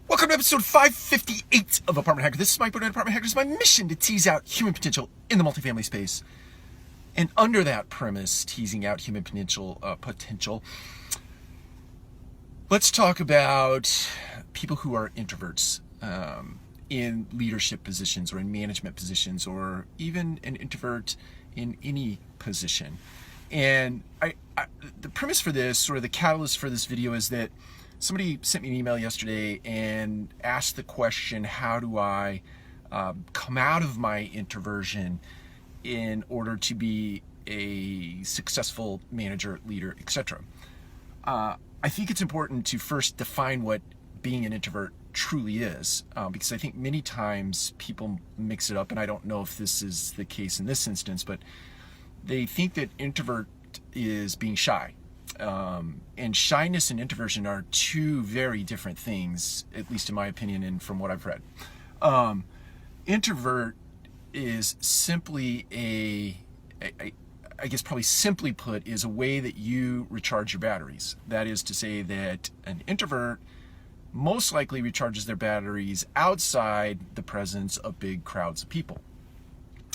Welcome to episode 558 of Apartment Hacker. This is Mike Burnett, Apartment Hacker. It's my mission to tease out human potential in the multifamily space. And under that premise, teasing out human potential, let's talk about people who are introverts in leadership positions or in management positions, or even an introvert in any position. And the premise for this, sort of the catalyst for this video, is that somebody sent me an email yesterday and asked the question, how do I come out of my introversion in order to be a successful manager, leader, etc. I think it's important to first define what being an introvert truly is, because I think many times people mix it up, and I don't know if this is the case in this instance, but they think that introvert is being shy. And shyness and introversion are two very different things, at least in my opinion and from what I've read. Introvert is simply I guess probably simply put, is a way that you recharge your batteries. That is to say that an introvert most likely recharges their batteries outside the presence of big crowds of people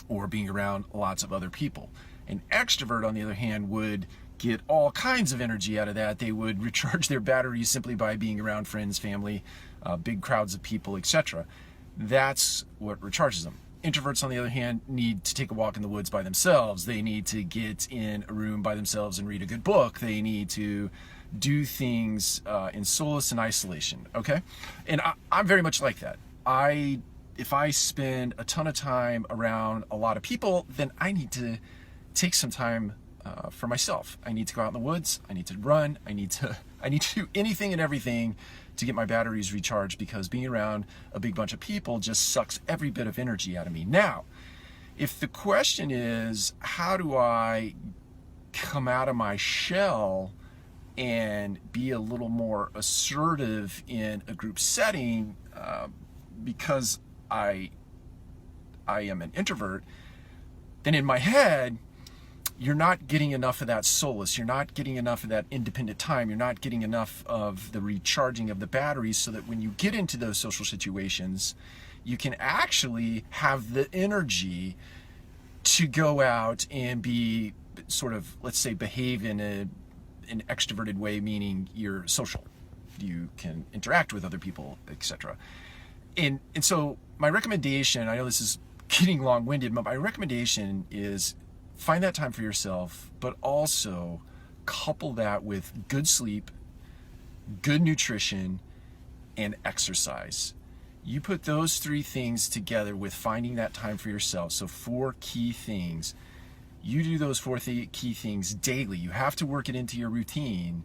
or being around lots of other people. An extrovert, on the other hand, would get all kinds of energy out of that. They would recharge their batteries simply by being around friends, family, big crowds of people, etc. That's what recharges them. Introverts, on the other hand, need to take a walk in the woods by themselves. They need to get in a room by themselves and read a good book. They need to do things in solace and isolation, okay? And I'm very much like that. If I spend a ton of time around a lot of people, then I need to take some time for myself. I need to go out in the woods. I need to run. I need to do anything and everything to get my batteries recharged, because being around a big bunch of people just sucks every bit of energy out of me. Now, if the question is, how do I come out of my shell and be a little more assertive in a group setting, because I am an introvert, then in my head, you're not getting enough of that solace. You're not getting enough of that independent time. You're not getting enough of the recharging of the batteries, so that when you get into those social situations, you can actually have the energy to go out and be sort of, let's say, behave in an extroverted way, meaning you're social. You can interact with other people, etc. And so my recommendation, I know this is getting long-winded, but my recommendation is find that time for yourself, but also couple that with good sleep, good nutrition, and exercise. You put those three things together with finding that time for yourself. So 4 key things. You do those 4 key things daily. You have to work it into your routine.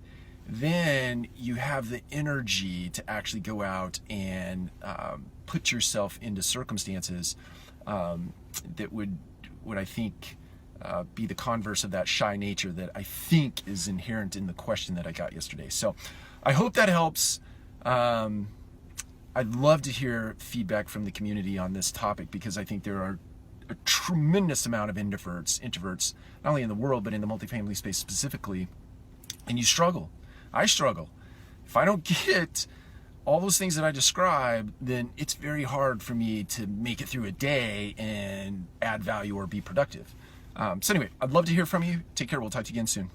Then you have the energy to actually go out and put yourself into circumstances that would I think, be the converse of that shy nature that I think is inherent in the question that I got yesterday. So I hope that helps. I'd love to hear feedback from the community on this topic, because I think there are a tremendous amount of introverts, not only in the world, but in the multifamily space specifically. And you struggle. I struggle. If I don't get all those things that I described, then it's very hard for me to make it through a day and add value or be productive. So anyway, I'd love to hear from you. Take care. We'll talk to you again soon.